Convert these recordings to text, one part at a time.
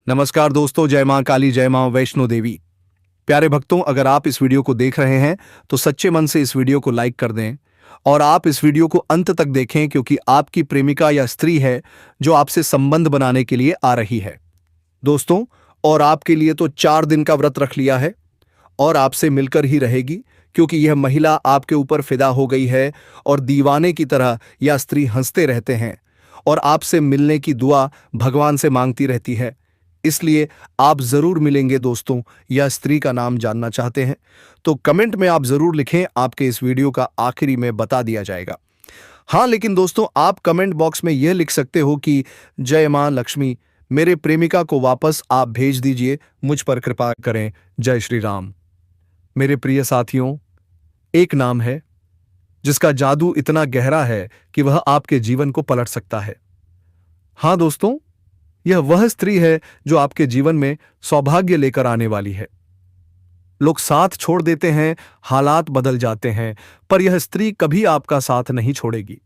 नमस्कार दोस्तों, जय मां काली, जय मां वैष्णो देवी। प्यारे भक्तों, अगर आप इस वीडियो को देख रहे हैं तो सच्चे मन से इस वीडियो को लाइक कर दें और आप इस वीडियो को अंत तक देखें, क्योंकि आपकी प्रेमिका या स्त्री है जो आपसे संबंध बनाने के लिए आ रही है दोस्तों। और आपके लिए तो 4 दिन का व्रत रख लिया है और आपसे मिलकर ही रहेगी, क्योंकि यह महिला आपके ऊपर फिदा हो गई है और दीवाने की तरह यह स्त्री हंसते रहते हैं और आपसे मिलने की दुआ भगवान से मांगती रहती है। इसलिए आप जरूर मिलेंगे दोस्तों। यह स्त्री का नाम जानना चाहते हैं तो कमेंट में आप जरूर लिखें, आपके इस वीडियो का आखिरी में बता दिया जाएगा। हाँ, लेकिन दोस्तों आप कमेंट बॉक्स में यह लिख सकते हो कि जय मां लक्ष्मी, मेरे प्रेमिका को वापस आप भेज दीजिए, मुझ पर कृपा करें, जय श्री राम। मेरे प्रिय साथियों, एक नाम है जिसका जादू इतना गहरा है कि वह आपके जीवन को पलट सकता है। हाँ दोस्तों, यह वह स्त्री है जो आपके जीवन में सौभाग्य लेकर आने वाली है। लोग साथ छोड़ देते हैं, हालात बदल जाते हैं, पर यह स्त्री कभी आपका साथ नहीं छोड़ेगी।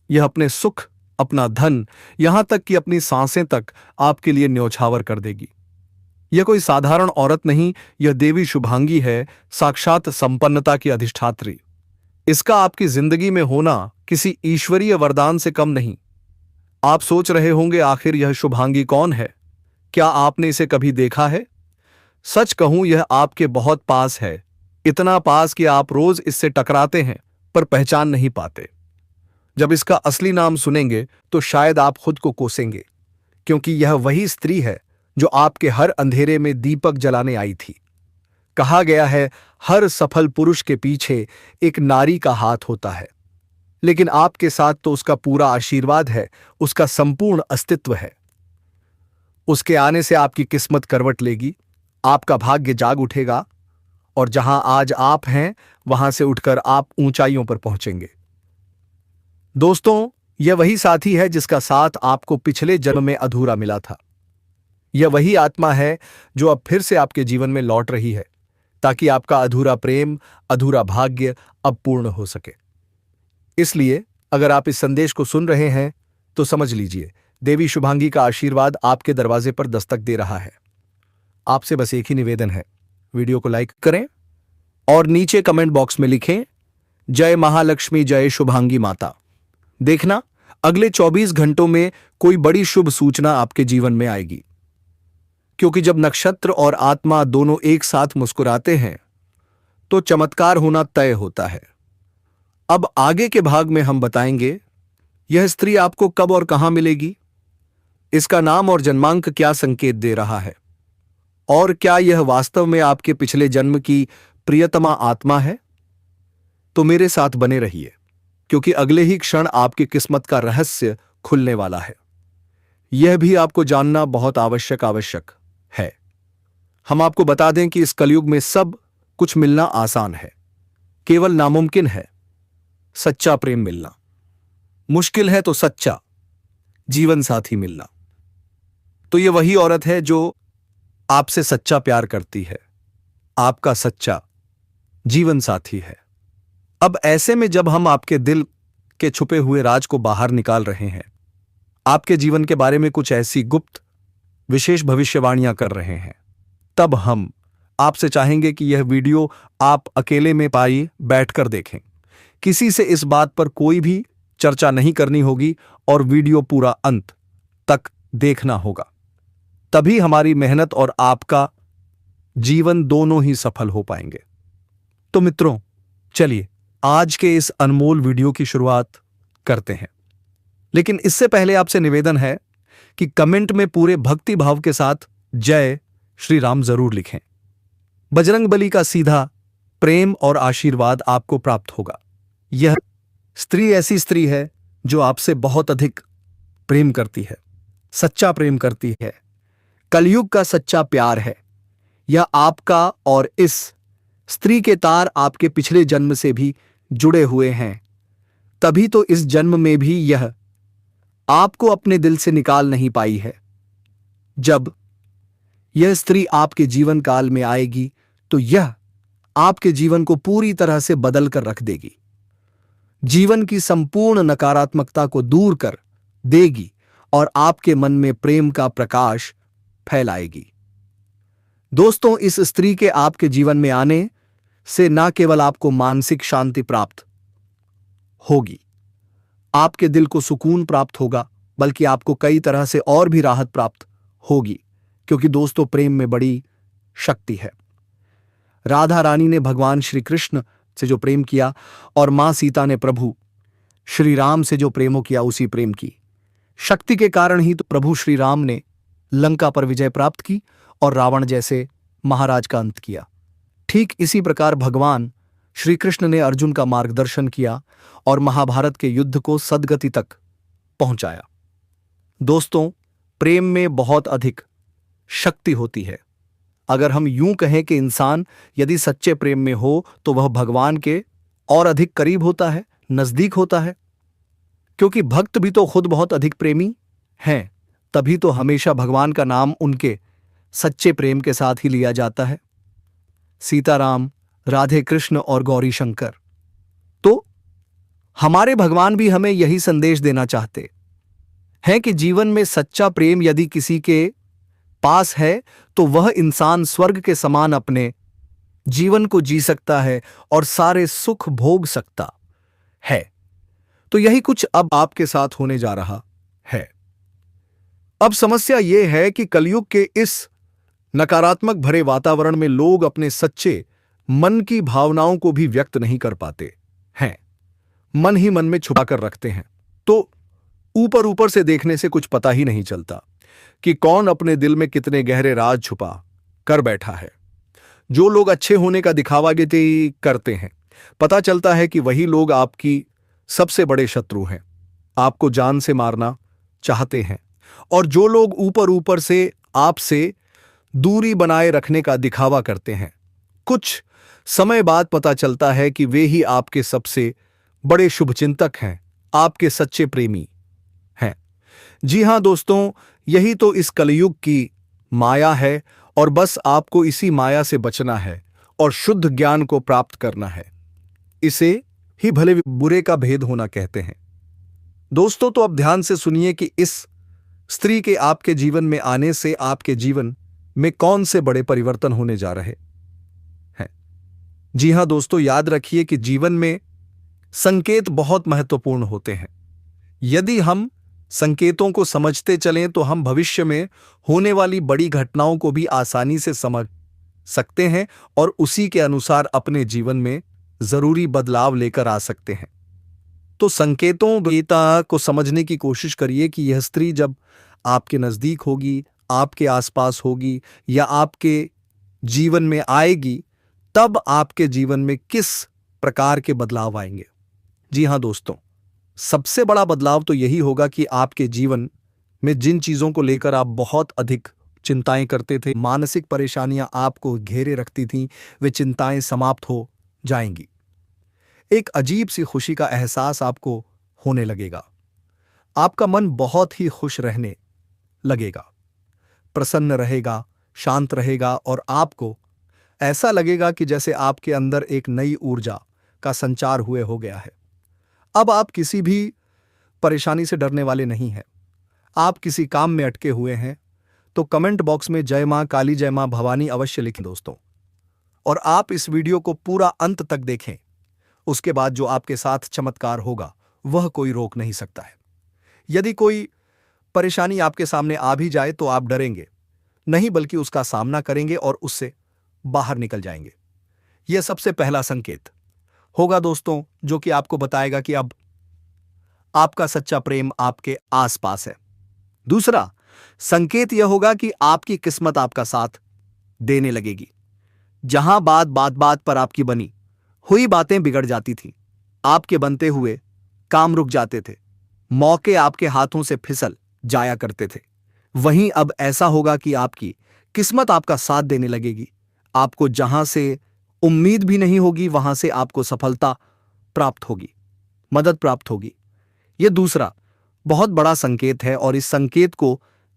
यह अपने सुख, अपना धन, यहां तक कि अपनी सांसें तक आपके लिए न्यौछावर कर देगी। यह कोई साधारण औरत नहीं, यह देवी शुभांगी है, साक्षात संपन्नता की अधिष्ठात्री। इसका आपकी जिंदगी में होना किसी ईश्वरीय वरदान से कम नहीं। आप सोच रहे होंगे, आखिर यह शुभांगी कौन है? क्या आपने इसे कभी देखा है? सच कहूं, यह आपके बहुत पास है, इतना पास कि आप रोज इससे टकराते हैं पर पहचान नहीं पाते। जब इसका असली नाम सुनेंगे तो शायद आप खुद को कोसेंगे, क्योंकि यह वही स्त्री है जो आपके हर अंधेरे में दीपक जलाने आई थी। कहा गया है, हर सफल पुरुष के पीछे एक नारी का हाथ होता है, लेकिन आपके साथ तो उसका पूरा आशीर्वाद है, उसका संपूर्ण अस्तित्व है। उसके आने से आपकी किस्मत करवट लेगी, आपका भाग्य जाग उठेगा और जहां आज आप हैं वहां से उठकर आप ऊंचाइयों पर पहुंचेंगे। दोस्तों, यह वही साथी है जिसका साथ आपको पिछले जन्म में अधूरा मिला था। यह वही आत्मा है जो अब फिर से आपके जीवन में लौट रही है, ताकि आपका अधूरा प्रेम, अधूरा भाग्य अब पूर्ण हो सके। इसलिए अगर आप इस संदेश को सुन रहे हैं तो समझ लीजिए, देवी शुभांगी का आशीर्वाद आपके दरवाजे पर दस्तक दे रहा है। आपसे बस एक ही निवेदन है, वीडियो को लाइक करें और नीचे कमेंट बॉक्स में लिखें, जय महालक्ष्मी, जय शुभांगी माता। देखना, अगले 24 घंटों में कोई बड़ी शुभ सूचना आपके जीवन में आएगी, क्योंकि जब नक्षत्र और आत्मा दोनों एक साथ मुस्कुराते हैं तो चमत्कार होना तय होता है। अब आगे के भाग में हम बताएंगे यह स्त्री आपको कब और कहां मिलेगी, इसका नाम और जन्मांक क्या संकेत दे रहा है, और क्या यह वास्तव में आपके पिछले जन्म की प्रियतमा आत्मा है। तो मेरे साथ बने रहिए, क्योंकि अगले ही क्षण आपकी किस्मत का रहस्य खुलने वाला है। यह भी आपको जानना बहुत आवश्यक है। हम आपको बता दें कि इस कलयुग में सब कुछ मिलना आसान है, केवल नामुमकिन है सच्चा प्रेम मिलना। मुश्किल है तो सच्चा जीवन साथी मिलना। तो ये वही औरत है जो आपसे सच्चा प्यार करती है, आपका सच्चा जीवन साथी है। अब ऐसे में जब हम आपके दिल के छुपे हुए राज को बाहर निकाल रहे हैं, आपके जीवन के बारे में कुछ ऐसी गुप्त विशेष भविष्यवाणियां कर रहे हैं, तब हम आपसे चाहेंगे कि यह वीडियो आप अकेले में पाई बैठकर देखें। किसी से इस बात पर कोई भी चर्चा नहीं करनी होगी और वीडियो पूरा अंत तक देखना होगा। तभी हमारी मेहनत और आपका जीवन दोनों ही सफल हो पाएंगे। तो मित्रों, चलिए आज के इस अनमोल वीडियो की शुरुआत करते हैं। लेकिन इससे पहले आपसे निवेदन है कि कमेंट में पूरे भक्ति भाव के साथ जय श्री राम जरूर लिखें। बजरंगबली का सीधा प्रेम और आशीर्वाद आपको प्राप्त होगा। यह स्त्री ऐसी स्त्री है जो आपसे बहुत अधिक प्रेम करती है, सच्चा प्रेम करती है, कलयुग का सच्चा प्यार है। यह आपका और इस स्त्री के तार आपके पिछले जन्म से भी जुड़े हुए हैं, तभी तो इस जन्म में भी यह आपको अपने दिल से निकाल नहीं पाई है। जब यह स्त्री आपके जीवन काल में आएगी तो यह आपके जीवन को पूरी तरह से बदल कर रख देगी, जीवन की संपूर्ण नकारात्मकता को दूर कर देगी और आपके मन में प्रेम का प्रकाश फैलाएगी। दोस्तों, इस स्त्री के आपके जीवन में आने से न केवल आपको मानसिक शांति प्राप्त होगी, आपके दिल को सुकून प्राप्त होगा, बल्कि आपको कई तरह से और भी राहत प्राप्त होगी, क्योंकि दोस्तों प्रेम में बड़ी शक्ति है। राधा रानी ने भगवान श्री कृष्ण से जो प्रेम किया और मां सीता ने प्रभु श्री राम से जो प्रेमो किया, उसी प्रेम की शक्ति के कारण ही तो प्रभु श्री राम ने लंका पर विजय प्राप्त की और रावण जैसे महाराज का अंत किया। ठीक इसी प्रकार भगवान श्री कृष्ण ने अर्जुन का मार्गदर्शन किया और महाभारत के युद्ध को सद्गति तक पहुंचाया। दोस्तों, प्रेम में बहुत अधिक शक्ति होती है। अगर हम यूं कहें कि इंसान यदि सच्चे प्रेम में हो तो वह भगवान के और अधिक करीब होता है, नजदीक होता है, क्योंकि भक्त भी तो खुद बहुत अधिक प्रेमी हैं, तभी तो हमेशा भगवान का नाम उनके सच्चे प्रेम के साथ ही लिया जाता है। सीताराम, राधे कृष्ण और गौरी शंकर। तो हमारे भगवान भी हमें यही संदेश देना चाहते हैं कि जीवन में सच्चा प्रेम यदि किसी के पास है तो वह इंसान स्वर्ग के समान अपने जीवन को जी सकता है और सारे सुख भोग सकता है। तो यही कुछ अब आपके साथ होने जा रहा है। अब समस्या यह है कि कलयुग के इस नकारात्मक भरे वातावरण में लोग अपने सच्चे मन की भावनाओं को भी व्यक्त नहीं कर पाते हैं, मन ही मन में छुपा कर रखते हैं। तो ऊपर ऊपर से देखने से कुछ पता ही नहीं चलता कि कौन अपने दिल में कितने गहरे राज छुपा कर बैठा है। जो लोग अच्छे होने का दिखावा करते हैं, पता चलता है कि वही लोग आपकी सबसे बड़े शत्रु हैं, आपको जान से मारना चाहते हैं। और जो लोग ऊपर ऊपर से आपसे दूरी बनाए रखने का दिखावा करते हैं, कुछ समय बाद पता चलता है कि वे ही आपके सबसे बड़े शुभचिंतक हैं, आपके सच्चे प्रेमी हैं। जी हां दोस्तों, यही तो इस कलयुग की माया है और बस आपको इसी माया से बचना है और शुद्ध ज्ञान को प्राप्त करना है। इसे ही भले बुरे का भेद होना कहते हैं। दोस्तों, तो अब ध्यान से सुनिए कि इस स्त्री के आपके जीवन में आने से आपके जीवन में कौन से बड़े परिवर्तन होने जा रहे हैं। जी हां दोस्तों, याद रखिए कि जीवन में संकेत बहुत महत्वपूर्ण होते हैं। यदि हम संकेतों को समझते चलें तो हम भविष्य में होने वाली बड़ी घटनाओं को भी आसानी से समझ सकते हैं और उसी के अनुसार अपने जीवन में जरूरी बदलाव लेकर आ सकते हैं। तो संकेतों गीता को समझने की कोशिश करिए कि यह स्त्री जब आपके नजदीक होगी, आपके आसपास होगी या आपके जीवन में आएगी, तब आपके जीवन में किस प्रकार के बदलाव आएंगे। जी हां दोस्तों, सबसे बड़ा बदलाव तो यही होगा कि आपके जीवन में जिन चीजों को लेकर आप बहुत अधिक चिंताएं करते थे, मानसिक परेशानियां आपको घेरे रखती थीं, वे चिंताएं समाप्त हो जाएंगी। एक अजीब सी खुशी का एहसास आपको होने लगेगा। आपका मन बहुत ही खुश रहने लगेगा, प्रसन्न रहेगा, शांत रहेगा और आपको ऐसा लगेगा कि जैसे आपके अंदर एक नई ऊर्जा का संचार हुए हो गया है। अब आप किसी भी परेशानी से डरने वाले नहीं हैं। आप किसी काम में अटके हुए हैं तो कमेंट बॉक्स में जय मां काली, जय मां भवानी अवश्य लिखें दोस्तों। और आप इस वीडियो को पूरा अंत तक देखें, उसके बाद जो आपके साथ चमत्कार होगा वह कोई रोक नहीं सकता है। यदि कोई परेशानी आपके सामने आ भी जाए तो आप डरेंगे नहीं, बल्कि उसका सामना करेंगे और उससे बाहर निकल जाएंगे। यह सबसे पहला संकेत होगा दोस्तों, जो कि आपको बताएगा कि अब आपका सच्चा प्रेम आपके आसपास है। दूसरा संकेत यह होगा कि आपकी किस्मत आपका साथ देने लगेगी। जहां बात पर आपकी बनी हुई बातें बिगड़ जाती थी, आपके बनते हुए काम रुक जाते थे, मौके आपके हाथों से फिसल जाया करते थे, वहीं अब ऐसा होगा कि आपकी किस्मत आपका साथ देने लगेगी। आपको जहां से उम्मीद भी नहीं होगी वहां से आपको सफलता प्राप्त होगी, मदद प्राप्त होगी। यह दूसरा बहुत बड़ा संकेत है और इस संकेत को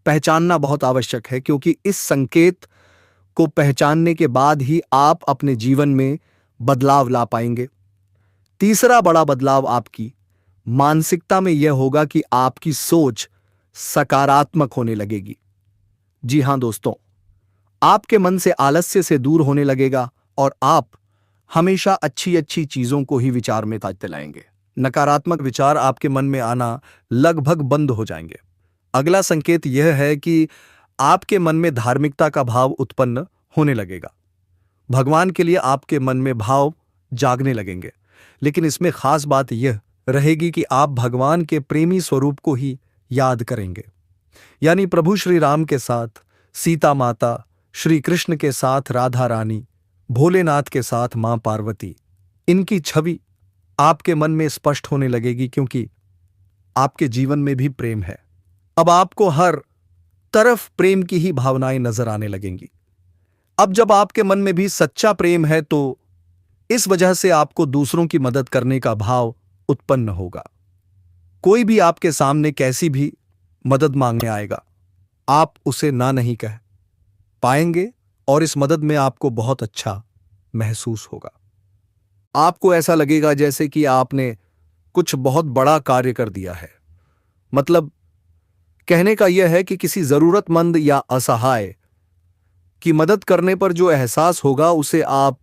पहचानना बहुत आवश्यक है, क्योंकि इस संकेत को पहचानने के बाद ही आप अपने जीवन में बदलाव ला पाएंगे। तीसरा बड़ा बदलाव आपकी मानसिकता में यह होगा कि आपकी सोच सकारात्मक होने लगेगी। जी हाँ दोस्तों, आपके मन से आलस्य से दूर होने लगेगा और आप हमेशा अच्छी अच्छी चीजों को ही विचार में ताजते लाएंगे। नकारात्मक विचार आपके मन में आना लगभग बंद हो जाएंगे। अगला संकेत यह है कि आपके मन में धार्मिकता का भाव उत्पन्न होने लगेगा। भगवान के लिए आपके मन में भाव जागने लगेंगे। लेकिन इसमें खास बात यह रहेगी कि आप भगवान के प्रेमी स्वरूप को ही याद करेंगे, यानी प्रभु श्री राम के साथ सीता माता, श्री कृष्ण के साथ राधा रानी, भोलेनाथ के साथ मां पार्वती। इनकी छवि आपके मन में स्पष्ट होने लगेगी, क्योंकि आपके जीवन में भी प्रेम है। अब आपको हर तरफ प्रेम की ही भावनाएं नजर आने लगेंगी। अब जब आपके मन में भी सच्चा प्रेम है तो इस वजह से आपको दूसरों की मदद करने का भाव उत्पन्न होगा। कोई भी आपके सामने कैसी भी मदद मांगने आएगा, आप उसे ना नहीं कह पाएंगे और इस मदद में आपको बहुत अच्छा महसूस होगा। आपको ऐसा लगेगा जैसे कि आपने कुछ बहुत बड़ा कार्य कर दिया है। मतलब कहने का यह है कि किसी जरूरतमंद या असहाय की मदद करने पर जो एहसास होगा उसे आप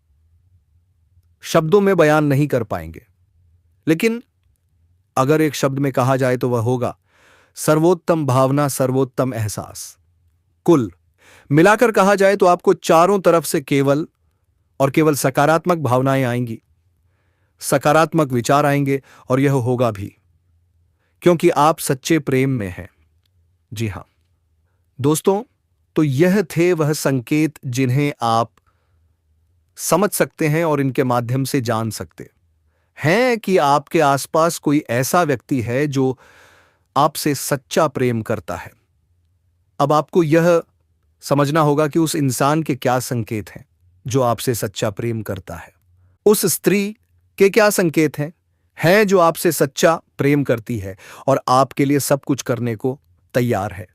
शब्दों में बयान नहीं कर पाएंगे। लेकिन अगर एक शब्द में कहा जाए तो वह होगा सर्वोत्तम भावना, सर्वोत्तम एहसास। कुल मिलाकर कहा जाए तो आपको चारों तरफ से केवल और केवल सकारात्मक भावनाएं आएंगी, सकारात्मक विचार आएंगे, और यह होगा भी क्योंकि आप सच्चे प्रेम में हैं। जी हां दोस्तों, तो यह थे वह संकेत जिन्हें आप समझ सकते हैं और इनके माध्यम से जान सकते हैं कि आपके आसपास कोई ऐसा व्यक्ति है जो आपसे सच्चा प्रेम करता है। अब आपको यह समझना होगा कि उस इंसान के क्या संकेत हैं जो आपसे सच्चा प्रेम करता है। उस स्त्री के क्या संकेत हैं जो आपसे सच्चा प्रेम करती है और आपके लिए सब कुछ करने को तैयार है।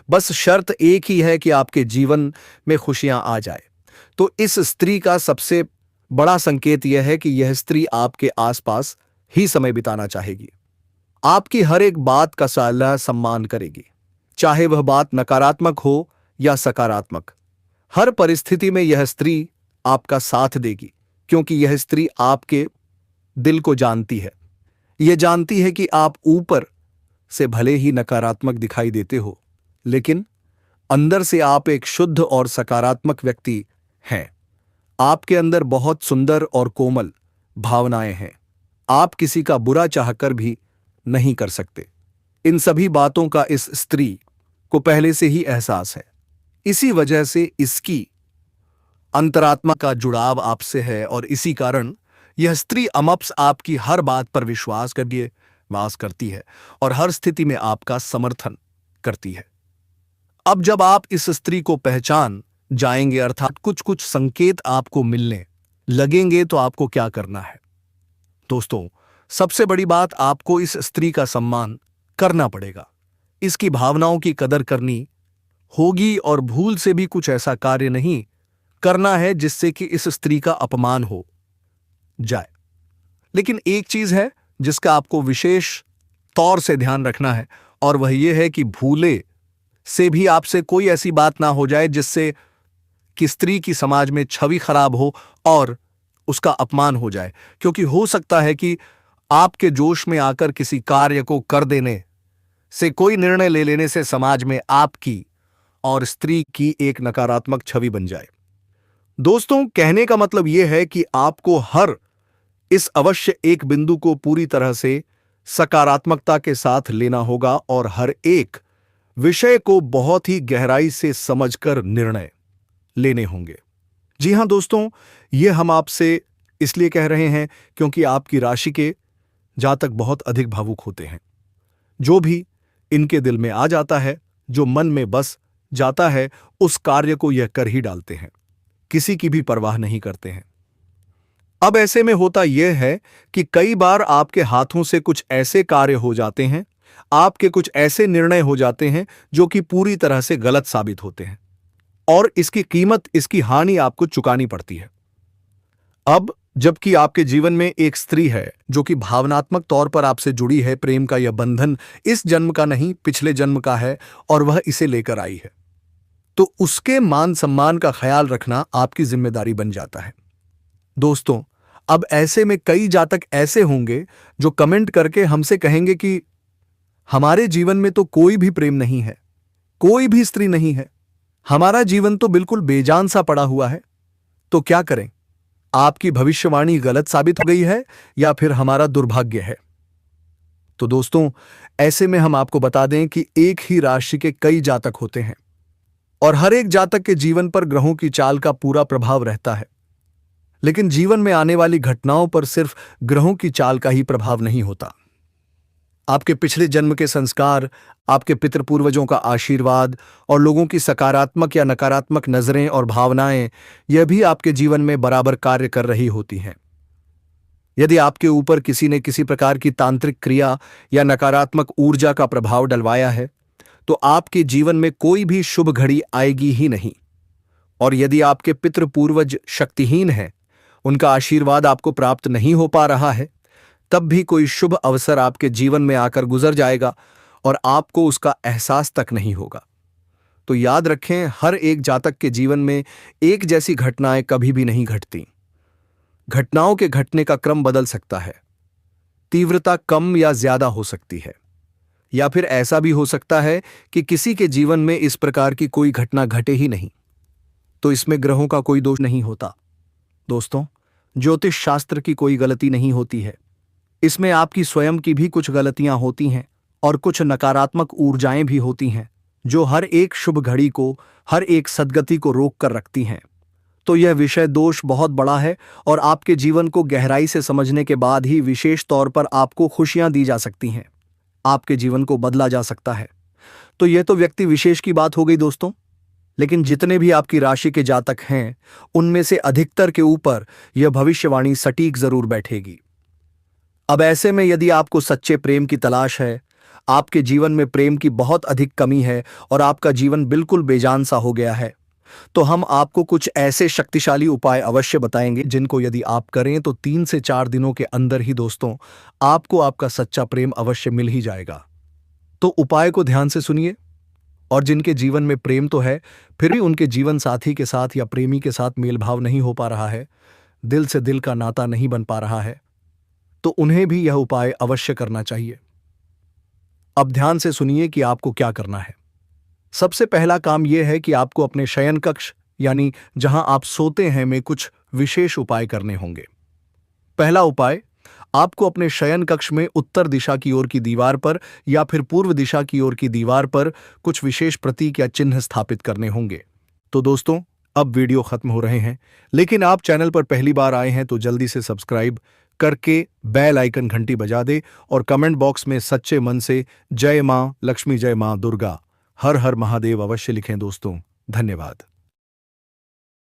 बस शर्त एक ही है कि आपके जीवन में खुशियां आ जाए। तो इस स्त्री का सबसे बड़ा संकेत यह है कि यह स्त्री आपके आसपास ही समय बिताना चाहेगी, आपकी हर एक बात का सलाह सम्मान करेगी, चाहे वह बात नकारात्मक हो या सकारात्मक। हर परिस्थिति में यह स्त्री आपका साथ देगी, क्योंकि यह स्त्री आपके दिल को जानती है। यह जानती है कि आप ऊपर से भले ही नकारात्मक दिखाई देते हो, लेकिन अंदर से आप एक शुद्ध और सकारात्मक व्यक्ति हैं। आपके अंदर बहुत सुंदर और कोमल भावनाएं हैं। आप किसी का बुरा चाहकर भी नहीं कर सकते। इन सभी बातों का इस स्त्री को पहले से ही एहसास है। इसी वजह से इसकी अंतरात्मा का जुड़ाव आपसे है और इसी कारण यह स्त्री अमप्स आपकी हर बात पर विश्वास करती है और हर स्थिति में आपका समर्थन करती है। अब जब आप इस स्त्री को पहचान जाएंगे, अर्थात कुछ कुछ संकेत आपको मिलने लगेंगे, तो आपको क्या करना है दोस्तों? सबसे बड़ी बात, आपको इस स्त्री का सम्मान करना पड़ेगा, इसकी भावनाओं की कदर करनी होगी और भूल से भी कुछ ऐसा कार्य नहीं करना है जिससे कि इस स्त्री का अपमान हो जाए। लेकिन एक चीज है जिसका आपको विशेष तौर से ध्यान रखना है, और वह यह है कि भूले से भी आपसे कोई ऐसी बात ना हो जाए जिससे कि स्त्री की समाज में छवि खराब हो और उसका अपमान हो जाए। क्योंकि हो सकता है कि आपके जोश में आकर किसी कार्य को कर देने से, कोई निर्णय ले लेने से समाज में आपकी और स्त्री की एक नकारात्मक छवि बन जाए। दोस्तों, कहने का मतलब यह है कि आपको हर इस अवश्य एक बिंदु को पूरी तरह से सकारात्मकता के साथ लेना होगा और हर एक विषय को बहुत ही गहराई से समझकर निर्णय लेने होंगे। जी हां दोस्तों, यह हम आपसे इसलिए कह रहे हैं क्योंकि आपकी राशि के जातक बहुत अधिक भावुक होते हैं। जो भी इनके दिल में आ जाता है, जो मन में बस जाता है, उस कार्य को यह कर ही डालते हैं, किसी की भी परवाह नहीं करते हैं। अब ऐसे में होता यह है कि कई बार आपके हाथों से कुछ ऐसे कार्य हो जाते हैं, आपके कुछ ऐसे निर्णय हो जाते हैं जो कि पूरी तरह से गलत साबित होते हैं और इसकी कीमत, इसकी हानि आपको चुकानी पड़ती है। अब जबकि आपके जीवन में एक स्त्री है जो कि भावनात्मक तौर पर आपसे जुड़ी है, प्रेम का यह बंधन इस जन्म का नहीं, पिछले जन्म का है और वह इसे लेकर आई है। तो उसके मान सम्मान का ख्याल रखना आपकी जिम्मेदारी बन जाता है। दोस्तों, अब ऐसे में कई जातक ऐसे होंगे जो कमेंट करके हमसे कहेंगे कि हमारे जीवन में तो कोई भी प्रेम नहीं है, कोई भी स्त्री नहीं है, हमारा जीवन तो बिल्कुल बेजान सा पड़ा हुआ है। तो क्या करें? आपकी भविष्यवाणी गलत साबित हो गई है या फिर हमारा दुर्भाग्य है? तो दोस्तों, ऐसे में हम आपको बता दें कि एक ही राशि के कई जातक होते हैं और हर एक जातक के जीवन पर ग्रहों की चाल का पूरा प्रभाव रहता है। लेकिन जीवन में आने वाली घटनाओं पर सिर्फ ग्रहों की चाल का ही प्रभाव नहीं होता। आपके पिछले जन्म के संस्कार, आपके पितृपूर्वजों का आशीर्वाद और लोगों की सकारात्मक या नकारात्मक नजरें और भावनाएं, यह भी आपके जीवन में बराबर कार्य कर रही होती हैं। यदि आपके ऊपर किसी ने किसी प्रकार की तांत्रिक क्रिया या नकारात्मक ऊर्जा का प्रभाव डलवाया है, तो आपके जीवन में कोई भी शुभ घड़ी आएगी ही नहीं। और यदि आपके पितृपूर्वज शक्तिहीन हैं, उनका आशीर्वाद आपको प्राप्त नहीं हो पा रहा है, तब भी कोई शुभ अवसर आपके जीवन में आकर गुजर जाएगा और आपको उसका एहसास तक नहीं होगा। तो याद रखें, हर एक जातक के जीवन में एक जैसी घटनाएं कभी भी नहीं घटती। घटनाओं के घटने का क्रम बदल सकता है, तीव्रता कम या ज्यादा हो सकती है, या फिर ऐसा भी हो सकता है कि किसी के जीवन में इस प्रकार की कोई घटना घटे ही नहीं। तो इसमें ग्रहों का कोई दोष नहीं होता। दोस्तों, ज्योतिष शास्त्र की कोई गलती नहीं होती है, इसमें आपकी स्वयं की भी कुछ गलतियां होती हैं और कुछ नकारात्मक ऊर्जाएं भी होती हैं जो हर एक शुभ घड़ी को, हर एक सद्गति को रोक कर रखती हैं। तो यह विषय दोष बहुत बड़ा है और आपके जीवन को गहराई से समझने के बाद ही विशेष तौर पर आपको खुशियां दी जा सकती हैं, आपके जीवन को बदला जा सकता है। तो यह तो व्यक्ति विशेष की बात हो गई दोस्तों, लेकिन जितने भी आपकी राशि के जातक हैं, उनमें से अधिकतर के ऊपर यह भविष्यवाणी सटीक जरूर बैठेगी। अब ऐसे में यदि आपको सच्चे प्रेम की तलाश है, आपके जीवन में प्रेम की बहुत अधिक कमी है और आपका जीवन बिल्कुल बेजान सा हो गया है, तो हम आपको कुछ ऐसे शक्तिशाली उपाय अवश्य बताएंगे जिनको यदि आप करें तो 3 से 4 दिनों के अंदर ही दोस्तों आपको आपका सच्चा प्रेम अवश्य मिल ही जाएगा। तो उपाय को ध्यान से सुनिए, और जिनके जीवन में प्रेम तो है फिर भी उनके जीवन साथी के साथ या प्रेमी के साथ मेलभाव नहीं हो पा रहा है, दिल से दिल का नाता नहीं बन पा रहा है, तो उन्हें भी यह उपाय अवश्य करना चाहिए। अब ध्यान से सुनिए कि आपको क्या करना है। सबसे पहला काम यह है कि आपको अपने शयन कक्ष यानी जहां आप सोते हैं में कुछ विशेष उपाय करने होंगे। पहला उपाय, आपको अपने शयन कक्ष में उत्तर दिशा की ओर की दीवार पर या फिर पूर्व दिशा की ओर की दीवार पर कुछ विशेष प्रतीक या चिन्ह स्थापित करने होंगे। तो दोस्तों, अब वीडियो खत्म हो रहे हैं, लेकिन आप चैनल पर पहली बार आए हैं तो जल्दी से सब्सक्राइब करके बेल आइकन घंटी बजा दे और कमेंट बॉक्स में सच्चे मन से जय मां लक्ष्मी, जय मां दुर्गा, हर हर महादेव अवश्य लिखें दोस्तों। धन्यवाद।